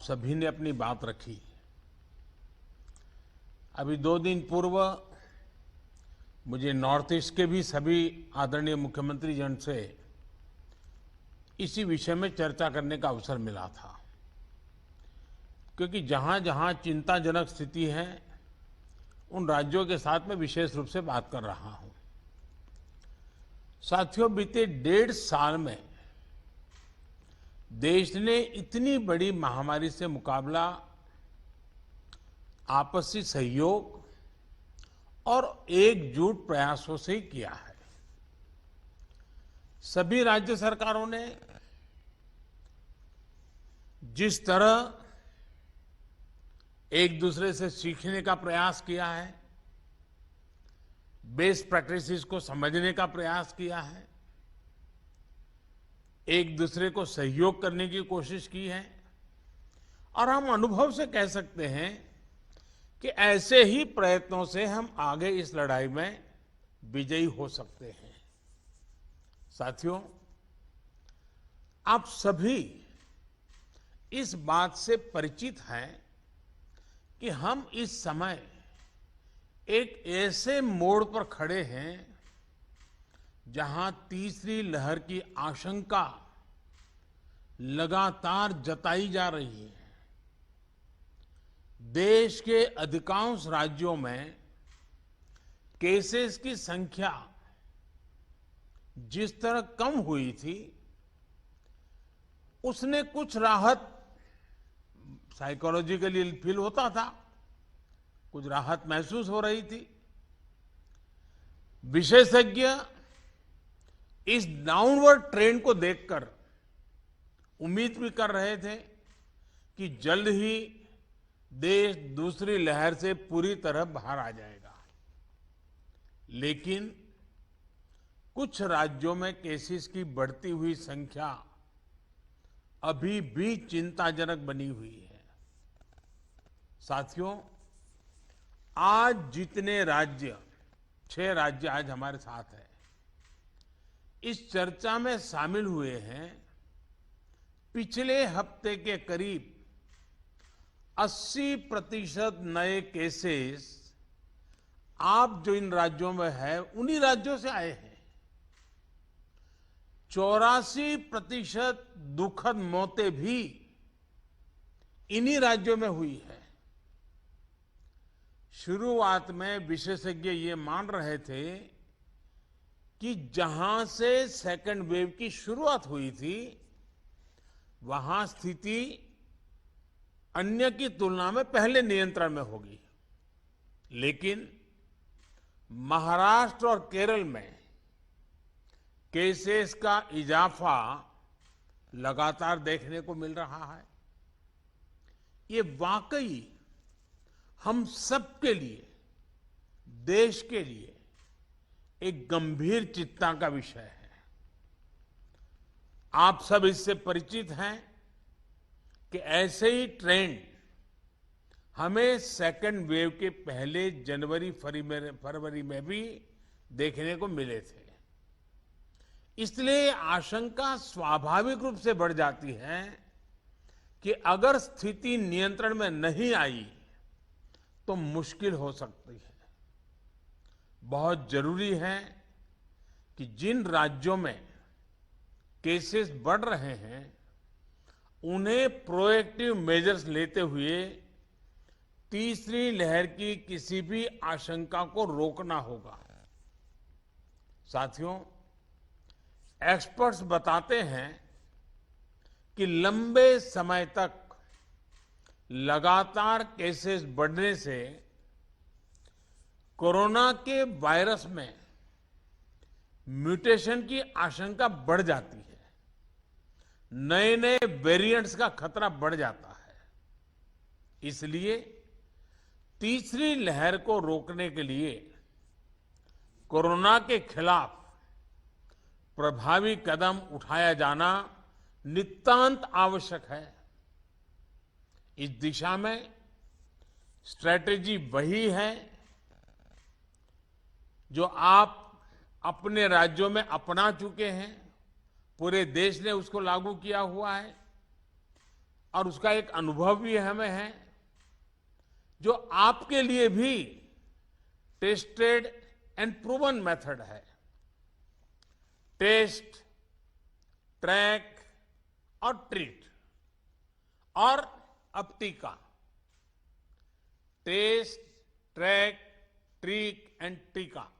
सभी ने अपनी बात रखी। अभी 2 दिन पूर्व मुझे नॉर्थ ईस्ट के भी सभी आदरणीय मुख्यमंत्री जन से इसी विषय में चर्चा करने का अवसर मिला था, क्योंकि जहां जहां चिंताजनक स्थिति है उन राज्यों के साथ मैं विशेष रूप से बात कर रहा हूं। साथियों, बीते 1.5 साल में देश ने इतनी बड़ी महामारी से मुकाबला आपसी सहयोग और एकजुट प्रयासों से ही किया है। सभी राज्य सरकारों ने जिस तरह एक दूसरे से सीखने का प्रयास किया है, बेस्ट प्रैक्टिसेस को समझने का प्रयास किया है, एक दूसरे को सहयोग करने की कोशिश की है, और हम अनुभव से कह सकते हैं कि ऐसे ही प्रयत्नों से हम आगे इस लड़ाई में विजयी हो सकते हैं। साथियों, आप सभी इस बात से परिचित हैं कि हम इस समय एक ऐसे मोड़ पर खड़े हैं जहां तीसरी लहर की आशंका लगातार जताई जा रही है। देश के अधिकांश राज्यों में केसेस की संख्या जिस तरह कम हुई थी, उसने कुछ राहत साइकोलॉजिकली फील होता था, कुछ राहत महसूस हो रही थी। विशेषज्ञ इस डाउनवर्ड ट्रेंड को देखकर उम्मीद भी कर रहे थे कि जल्द ही देश दूसरी लहर से पूरी तरह बाहर आ जाएगा, लेकिन कुछ राज्यों में केसेस की बढ़ती हुई संख्या अभी भी चिंताजनक बनी हुई है। साथियों, आज जितने राज्य, 6 राज्य आज हमारे साथ हैं, इस चर्चा में शामिल हुए हैं, पिछले हफ्ते के करीब 80% नए केसेस आप जो इन राज्यों में है उन्हीं राज्यों से आए हैं। 84% दुखद मौतें भी इन्हीं राज्यों में हुई है। शुरुआत में विशेषज्ञ ये मान रहे थे कि जहां से सेकेंड वेव की शुरुआत हुई थी, वहां स्थिति अन्य की तुलना में पहले नियंत्रण में होगी, लेकिन महाराष्ट्र और केरल में केसेस का इजाफा लगातार देखने को मिल रहा है। ये वाकई हम सबके लिए, देश के लिए एक गंभीर चिंता का विषय है। आप सब इससे परिचित हैं कि ऐसे ही ट्रेंड हमें सेकेंड वेव के पहले जनवरी फरवरी में भी देखने को मिले थे। इसलिए आशंका स्वाभाविक रूप से बढ़ जाती है कि अगर स्थिति नियंत्रण में नहीं आई तो मुश्किल हो सकती है। बहुत जरूरी है कि जिन राज्यों में केसेस बढ़ रहे हैं, उन्हें प्रोएक्टिव मेजर्स लेते हुए तीसरी लहर की किसी भी आशंका को रोकना होगा। साथियों, एक्सपर्ट्स बताते हैं कि लंबे समय तक लगातार केसेस बढ़ने से कोरोना के वायरस में म्यूटेशन की आशंका बढ़ जाती है, नए नए वेरिएंट्स का खतरा बढ़ जाता है। इसलिए तीसरी लहर को रोकने के लिए कोरोना के खिलाफ प्रभावी कदम उठाया जाना नितांत आवश्यक है। इस दिशा में स्ट्रैटेजी वही है जो आप अपने राज्यों में अपना चुके हैं, पूरे देश ने उसको लागू किया हुआ है। और उसका एक अनुभव भी हमें है जो आपके लिए भी टेस्टेड एंड प्रूवन मेथड है। टेस्ट, ट्रैक और ट्रीट। और अब टीका। टेस्ट, ट्रैक, ट्रीट एंड टीका।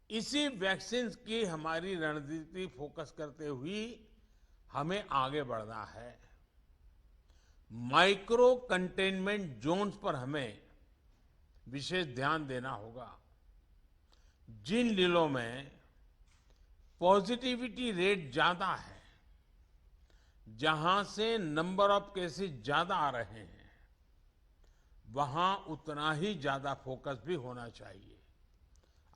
इसी वैक्सीन की हमारी रणनीति फोकस करते हुए हमें आगे बढ़ना है। माइक्रो कंटेनमेंट जोन्स पर हमें विशेष ध्यान देना होगा। जिन जिलों में पॉजिटिविटी रेट ज्यादा है, जहां से नंबर ऑफ केसेस ज्यादा आ रहे हैं, वहां उतना ही ज्यादा फोकस भी होना चाहिए।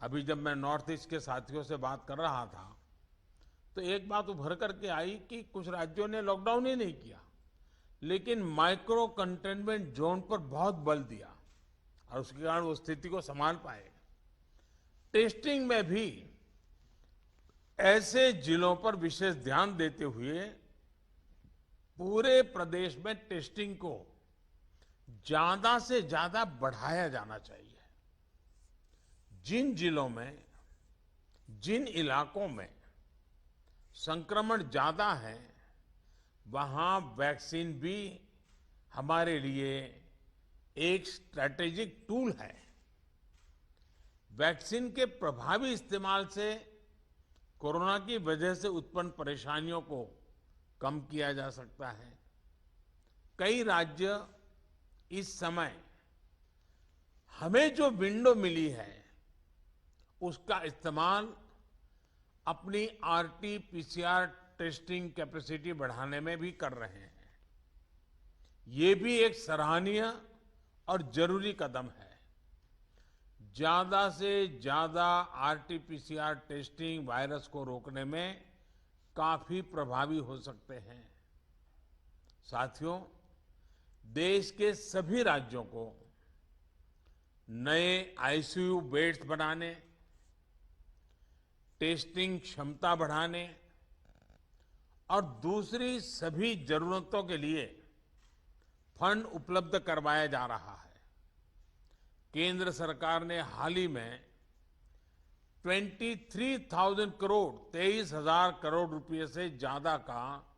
अभी जब मैं नॉर्थ ईस्ट के साथियों से बात कर रहा था तो एक बात उभर करके आई कि कुछ राज्यों ने लॉकडाउन ही नहीं किया, लेकिन माइक्रो कंटेनमेंट जोन पर बहुत बल दिया और उसके कारण वो स्थिति को संभाल पाए। टेस्टिंग में भी ऐसे जिलों पर विशेष ध्यान देते हुए पूरे प्रदेश में टेस्टिंग को ज्यादा से ज्यादा बढ़ाया जाना चाहिए। जिन जिलों में, जिन इलाकों में संक्रमण ज्यादा है, वहां वैक्सीन भी हमारे लिए एक स्ट्रैटेजिक टूल है। वैक्सीन के प्रभावी इस्तेमाल से कोरोना की वजह से उत्पन्न परेशानियों को कम किया जा सकता है। कई राज्य इस समय हमें जो विंडो मिली है उसका इस्तेमाल अपनी आरटी-पीसीआर टेस्टिंग कैपेसिटी बढ़ाने में भी कर रहे हैं। ये भी एक सराहनीय और जरूरी कदम है। ज्यादा से ज्यादा आरटी-पीसीआर टेस्टिंग वायरस को रोकने में काफी प्रभावी हो सकते हैं। साथियों, देश के सभी राज्यों को नए आईसीयू बेड्स बनाने, टेस्टिंग क्षमता बढ़ाने और दूसरी सभी जरूरतों के लिए फंड उपलब्ध करवाया जा रहा है। केंद्र सरकार ने हाल ही में 23,000 करोड़ 23,000 करोड़ रुपए से ज्यादा का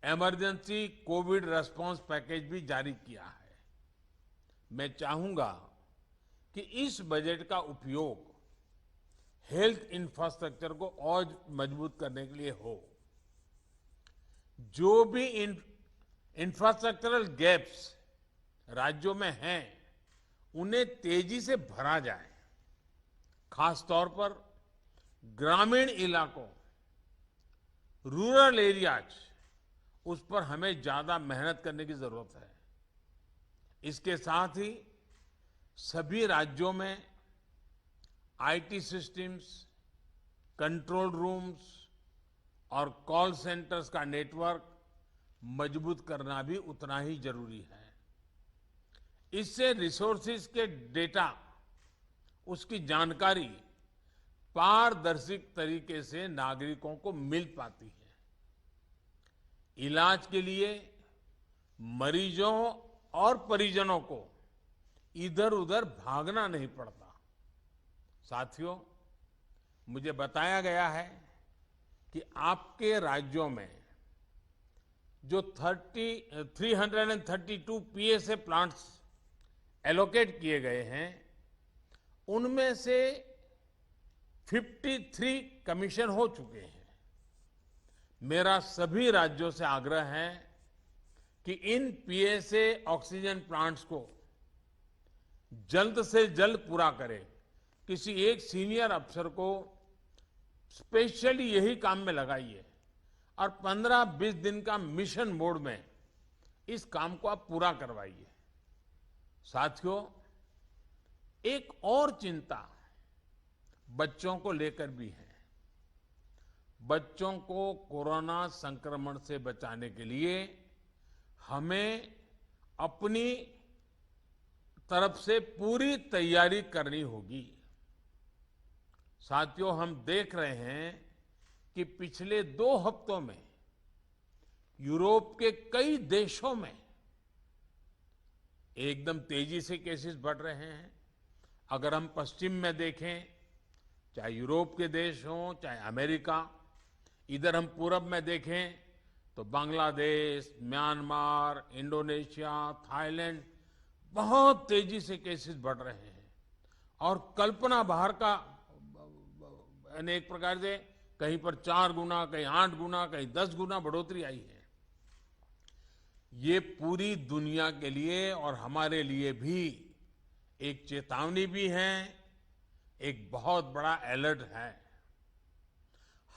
इमरजेंसी कोविड रेस्पॉन्स पैकेज भी जारी किया है। मैं चाहूंगा कि इस बजट का उपयोग हेल्थ इंफ्रास्ट्रक्चर को और मजबूत करने के लिए हो। जो भी इंफ्रास्ट्रक्चरल गैप्स राज्यों में हैं, उन्हें तेजी से भरा जाए। खासतौर पर ग्रामीण इलाकों, रूरल एरियाज, उस पर हमें ज्यादा मेहनत करने की जरूरत है। इसके साथ ही सभी राज्यों में आईटी सिस्टम्स, कंट्रोल रूम्स और कॉल सेंटर्स का नेटवर्क मजबूत करना भी उतना ही जरूरी है। इससे रिसोर्सेज के डेटा, उसकी जानकारी पारदर्शी तरीके से नागरिकों को मिल पाती है। इलाज के लिए मरीजों और परिजनों को इधर उधर भागना नहीं पड़ता। साथियों, मुझे बताया गया है कि आपके राज्यों में जो 332 पीएसए प्लांट्स एलोकेट किए गए हैं, उनमें से 53 कमीशन हो चुके हैं। मेरा सभी राज्यों से आग्रह है कि इन पीएसए ऑक्सीजन प्लांट्स को जल्द से जल्द पूरा करें। किसी एक सीनियर अफसर को स्पेशली यही काम में लगाइए और 15-20 दिन का मिशन मोड में इस काम को आप पूरा करवाइए। साथियों, एक और चिंता बच्चों को लेकर भी है। बच्चों को कोरोना संक्रमण से बचाने के लिए हमें अपनी तरफ से पूरी तैयारी करनी होगी। साथियों, हम देख रहे हैं कि पिछले 2 हफ्तों में यूरोप के कई देशों में एकदम तेजी से केसेस बढ़ रहे हैं। अगर हम पश्चिम में देखें, चाहे यूरोप के देश हों, चाहे अमेरिका, इधर हम पूरब में देखें तो बांग्लादेश, म्यांमार, इंडोनेशिया, थाईलैंड, बहुत तेजी से केसेस बढ़ रहे हैं। और कल्पना बाहर का, यानी एक प्रकार से कहीं पर 4 गुना, कहीं 8 गुना, कहीं 10 गुना बढ़ोतरी आई है। ये पूरी दुनिया के लिए और हमारे लिए भी एक चेतावनी भी है, एक बहुत बड़ा अलर्ट है।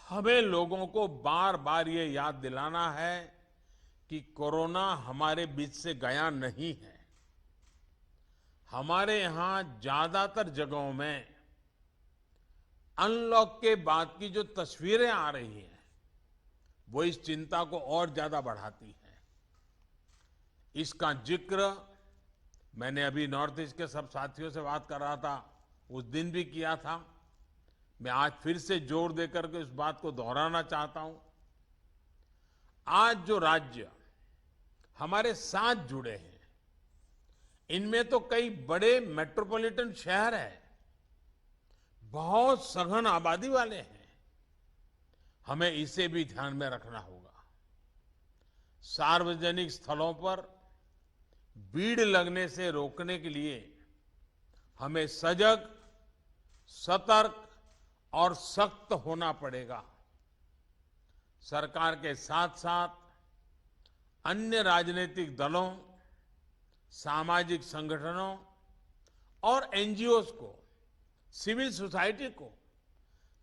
हमें लोगों को बार बार ये याद दिलाना है कि कोरोना हमारे बीच से गया नहीं है। हमारे यहां ज्यादातर जगहों में अनलॉक के बाद की जो तस्वीरें आ रही हैं, वो इस चिंता को और ज्यादा बढ़ाती है। इसका जिक्र मैंने अभी नॉर्थ ईस्ट के सब साथियों से बात कर रहा था, उस दिन भी किया था। मैं आज फिर से जोर देकर के इस बात को दोहराना चाहता हूं। आज जो राज्य हमारे साथ जुड़े हैं, इनमें तो कई बड़े मेट्रोपॉलिटन शहर हैं, बहुत सघन आबादी वाले हैं। हमें इसे भी ध्यान में रखना होगा। सार्वजनिक स्थलों पर भीड़ लगने से रोकने के लिए हमें सजग, सतर्क और सख्त होना पड़ेगा। सरकार के साथ साथ अन्य राजनीतिक दलों, सामाजिक संगठनों और एनजीओज को, सिविल सोसाइटी को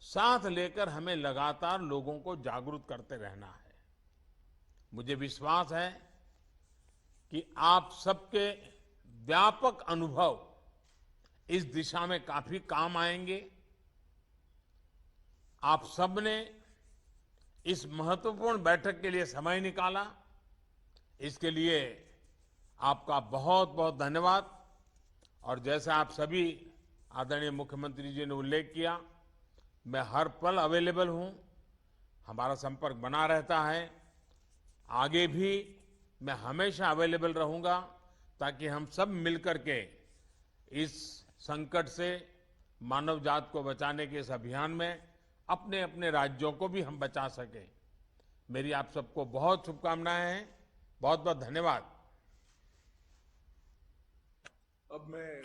साथ लेकर हमें लगातार लोगों को जागरूक करते रहना है। मुझे विश्वास है कि आप सबके व्यापक अनुभव इस दिशा में काफी काम आएंगे। आप सबने इस महत्वपूर्ण बैठक के लिए समय निकाला, इसके लिए आपका बहुत बहुत धन्यवाद। और जैसा आप सभी आदरणीय मुख्यमंत्री जी ने उल्लेख किया, मैं हर पल अवेलेबल हूं। हमारा संपर्क बना रहता है। आगे भी मैं हमेशा अवेलेबल रहूंगा, ताकि हम सब मिलकर के इस संकट से मानव जात को बचाने के इस अभियान में अपने अपने राज्यों को भी हम बचा सकें। मेरी आप सबको बहुत शुभकामनाएं हैं। बहुत बहुत धन्यवाद। अब मैं